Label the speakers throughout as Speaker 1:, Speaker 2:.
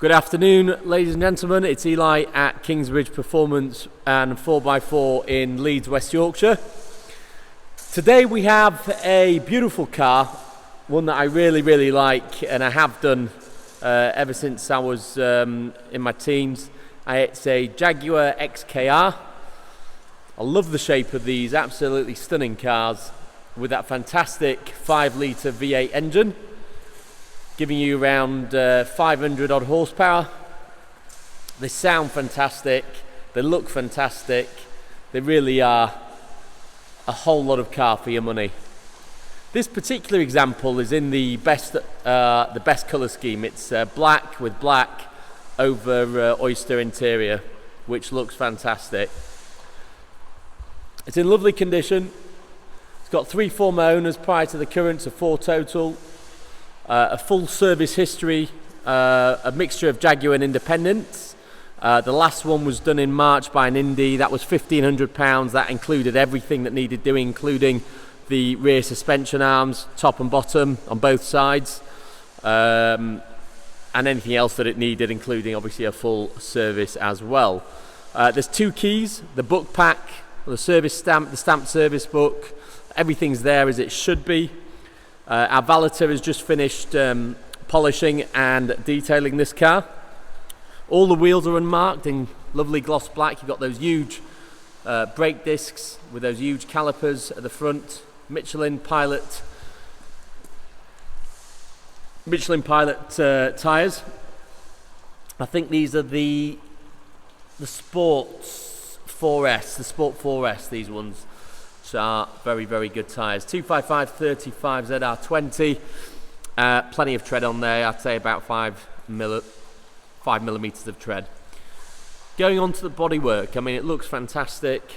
Speaker 1: Good afternoon, ladies and gentlemen. It's Eli at Kingsbridge Performance and 4x4 in Leeds, West Yorkshire. Today we have a beautiful car, one that I really like, and I have done ever since I was in my teens. It's a Jaguar XKR. I love the shape of these, absolutely stunning cars with that fantastic 5-litre V8 engine, giving you around 500 odd horsepower. They sound fantastic, they look fantastic, they really are a whole lot of car for your money. This particular example is in the best colour scheme. It's black with black over oyster interior, which looks fantastic. It's in lovely condition. It's got 3 former owners prior to the current, so 4 total. A full service history, a mixture of Jaguar and independents. The last one was done in March by an Indy. That was £1,500. That included everything that needed doing, including the rear suspension arms, top and bottom on both sides, and anything else that it needed, including obviously a full service as well. There's 2 keys, the book pack, the service stamp, the stamped service book. Everything's there as it should be. Our valeter has just finished polishing and detailing this car. All the wheels are unmarked in lovely gloss black. You've got those huge brake discs with those huge calipers at the front. Michelin Pilot tyres. I think these are the Sports 4S, the Sport 4S, these ones. Which are very good tyres. 255/35 ZR20. Plenty of tread on there. I'd say about 5 millimetres of tread. Going on to the bodywork, I mean, it looks fantastic.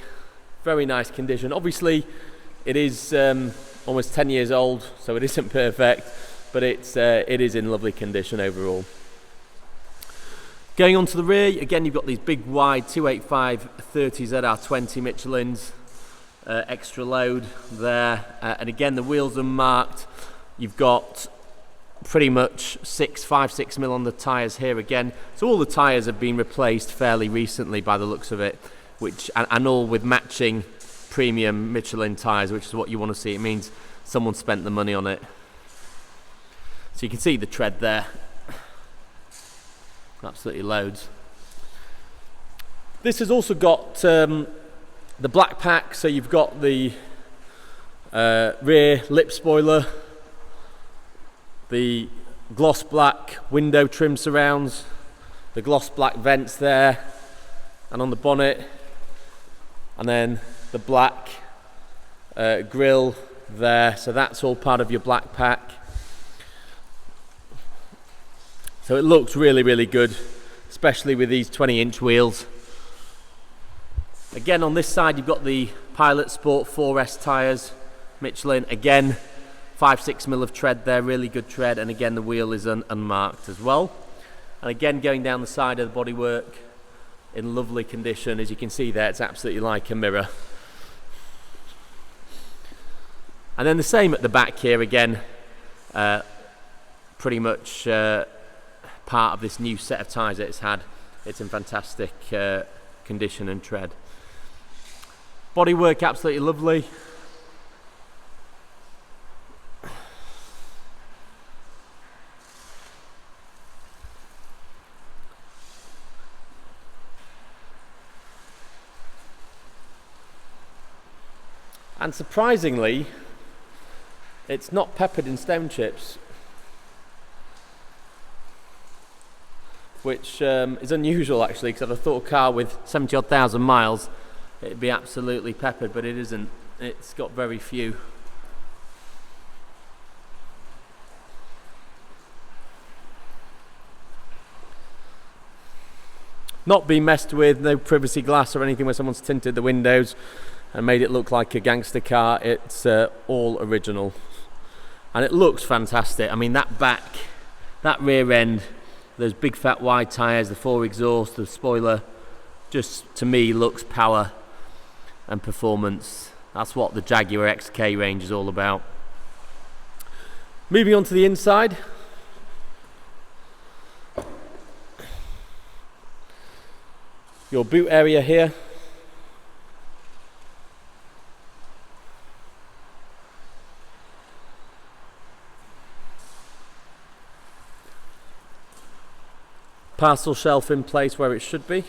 Speaker 1: Very nice condition. Obviously, it is almost 10 years old, so it isn't perfect, but it is in lovely condition overall. Going on to the rear, again, you've got these big wide 285/30 ZR20 Michelins. Extra load there, and again the wheels are marked. You've got pretty much 5-6 mil on the tyres here again, so all the tyres have been replaced fairly recently by the looks of it, and all with matching premium Michelin tyres, which is what you want to see. It means someone spent the money on it. So you can see the tread there, absolutely loads. This has also got the black pack, so you've got the rear lip spoiler, the gloss black window trim surrounds, the gloss black vents there and on the bonnet, and then the black grille there, so that's all part of your black pack. So it looks really good, especially with these 20-inch wheels. Again, on this side, you've got the Pilot Sport 4S tyres, Michelin. Again, 5-6 mil of tread there, really good tread. And again, the wheel is unmarked as well. And again, going down the side of the bodywork in lovely condition. As you can see there, it's absolutely like a mirror. And then the same at the back here again. Pretty much part of this new set of tyres that it's had. It's in fantastic condition and tread. Bodywork absolutely lovely. And surprisingly, it's not peppered in stone chips, which is unusual actually, because I thought a car with 70 odd thousand miles it'd be absolutely peppered, but it isn't. It's got very few. Not been messed with, no privacy glass or anything where someone's tinted the windows and made it look like a gangster car. It's all original, and it looks fantastic. I mean, that back, that rear end, those big fat wide tyres, the 4 exhaust, the spoiler, just to me looks power and performance. That's what the Jaguar XK range is all about. Moving on to the inside. Your boot area here. Parcel shelf in place where it should be.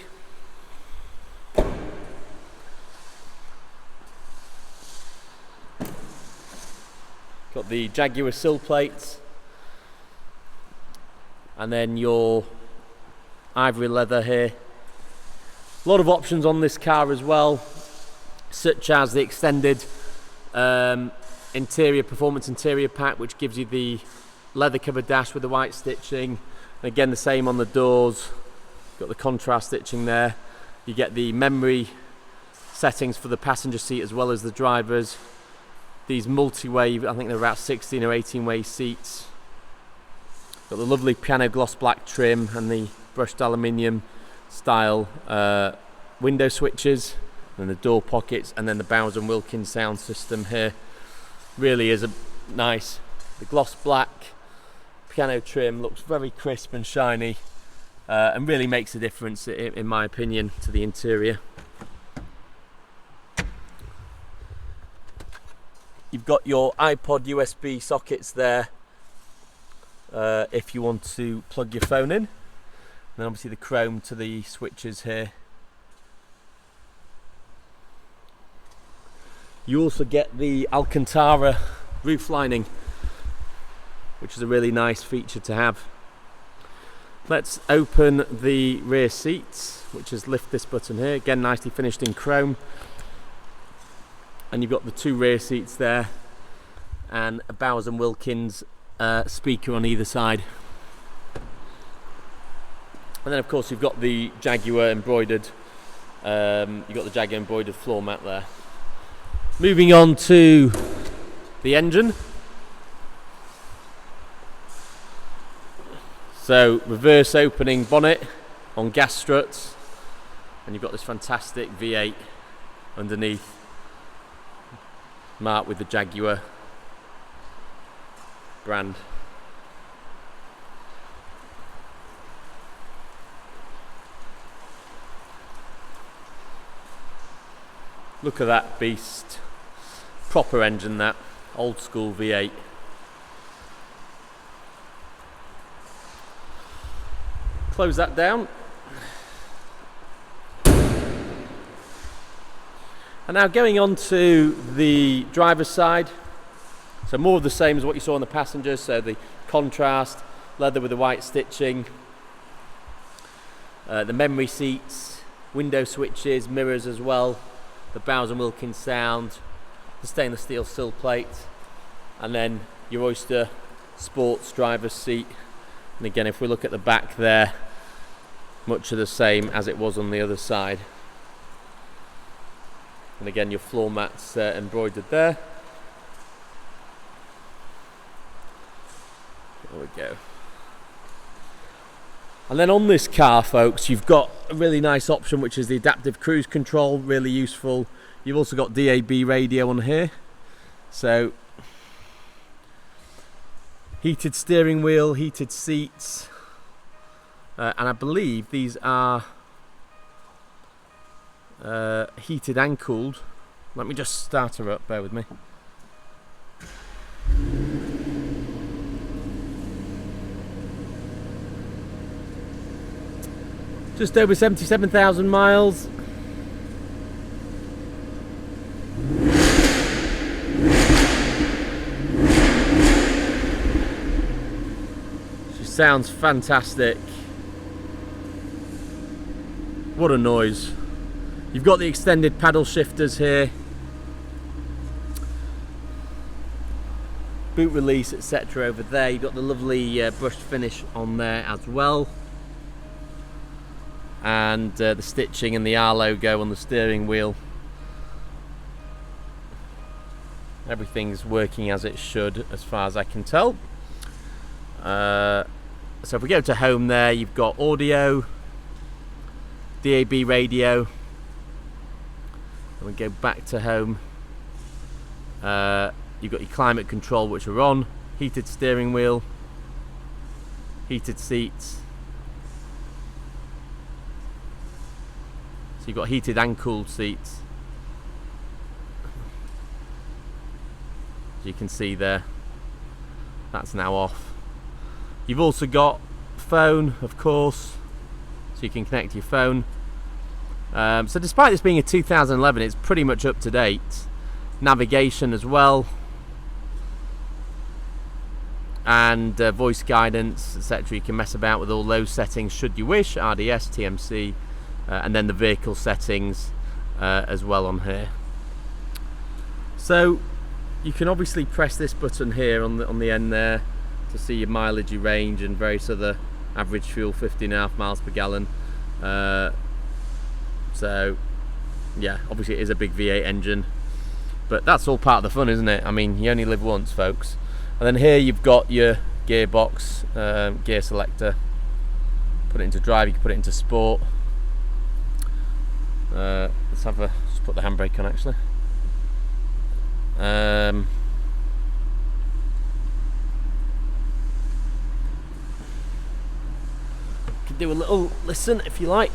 Speaker 1: Got the Jaguar sill plates, and then your ivory leather here. A lot of options on this car as well, such as the extended performance interior pack, which gives you the leather covered dash with the white stitching. And again, the same on the doors. Got the contrast stitching there. You get the memory settings for the passenger seat as well as the driver's. These multi-way, I think they're about 16 or 18-way seats. Got the lovely piano gloss black trim and the brushed aluminium style window switches, and the door pockets, and then the Bowers & Wilkins sound system here. Really is a nice. The gloss black piano trim looks very crisp and shiny, and really makes a difference, in my opinion, to the interior. You've got your iPod USB sockets there if you want to plug your phone in. And then obviously the chrome to the switches here. You also get the Alcantara roof lining, which is a really nice feature to have. Let's open the rear seats, which is lift this button here. Again, nicely finished in chrome. And you've got the two rear seats there, and a Bowers & Wilkins speaker on either side. And then of course you've got the Jaguar embroidered floor mat there. Moving on to the engine. So reverse opening bonnet on gas struts, and you've got this fantastic V8 underneath, marked with the Jaguar brand. Look at that beast. Proper engine, that. Old school V8. Close that down. And now going on to the driver's side. So more of the same as what you saw on the passengers. So the contrast, leather with the white stitching, the memory seats, window switches, mirrors as well, the Bowers & Wilkins sound, the stainless steel sill plate, and then your Oyster Sports driver's seat. And again, if we look at the back there, much of the same as it was on the other side. And again, your floor mats embroidered there. There we go. And then on this car, folks, you've got a really nice option, which is the adaptive cruise control, really useful. You've also got DAB radio on here. So, heated steering wheel, heated seats, and I believe these are heated and cooled. Let me just start her up, bear with me. Just over 77,000 miles. She sounds fantastic. What a noise. You've got the extended paddle shifters here, boot release, etc. over there. You've got the lovely brushed finish on there as well, and the stitching and the R logo on the steering wheel. Everything's working as it should, as far as I can tell. So if we go to home there, you've got audio, DAB radio. And we go back to home. You've got your climate control, which are on, heated steering wheel, heated seats, you've got heated and cooled seats. As you can see there, that's now off. You've also got phone, of course, so you can connect your phone. So despite this being a 2011, it's pretty much up to date. Navigation as well, and voice guidance, etc. You can mess about with all those settings should you wish. RDS, TMC, and then the vehicle settings as well on here. So you can obviously press this button here on the end there to see your mileage, your range, and various other average fuel, 15.5 miles per gallon. So yeah, obviously it is a big V8 engine, but that's all part of the fun, isn't it? I mean, you only live once, folks. And then here you've got your gearbox, gear selector. Put it into drive, you can put it into sport. Let's put the handbrake on actually. You can do a little listen if you like.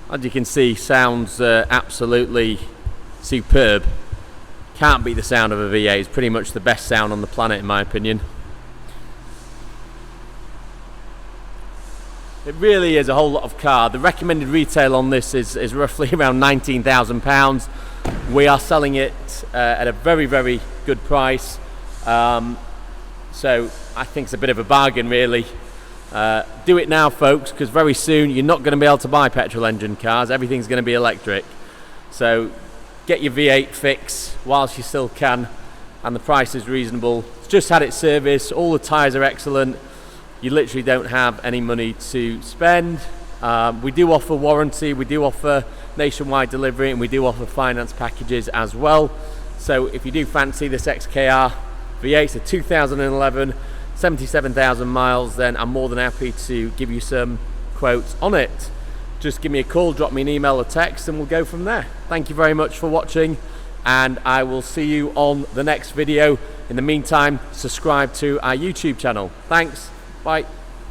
Speaker 1: As you can see, sounds absolutely superb. Can't beat the sound of a V8. It's pretty much the best sound on the planet in my opinion. It really is a whole lot of car. The recommended retail on this is roughly around £19,000. We are selling it at a very, very good price. So I think it's a bit of a bargain really. Do it now, folks, because very soon you're not going to be able to buy petrol engine cars. Everything's going to be electric. So get your V8 fix whilst you still can, and the price is reasonable. It's just had its service, all the tyres are excellent. You literally don't have any money to spend. We do offer warranty, we do offer nationwide delivery, and we do offer finance packages as well. So if you do fancy this XKR V8, it's a 2011, 77,000 miles, then I'm more than happy to give you some quotes on it. Just give me a call, drop me an email or text, and we'll go from there. Thank you very much for watching, and I will see you on the next video. In the meantime, subscribe to our YouTube channel. Thanks, bye.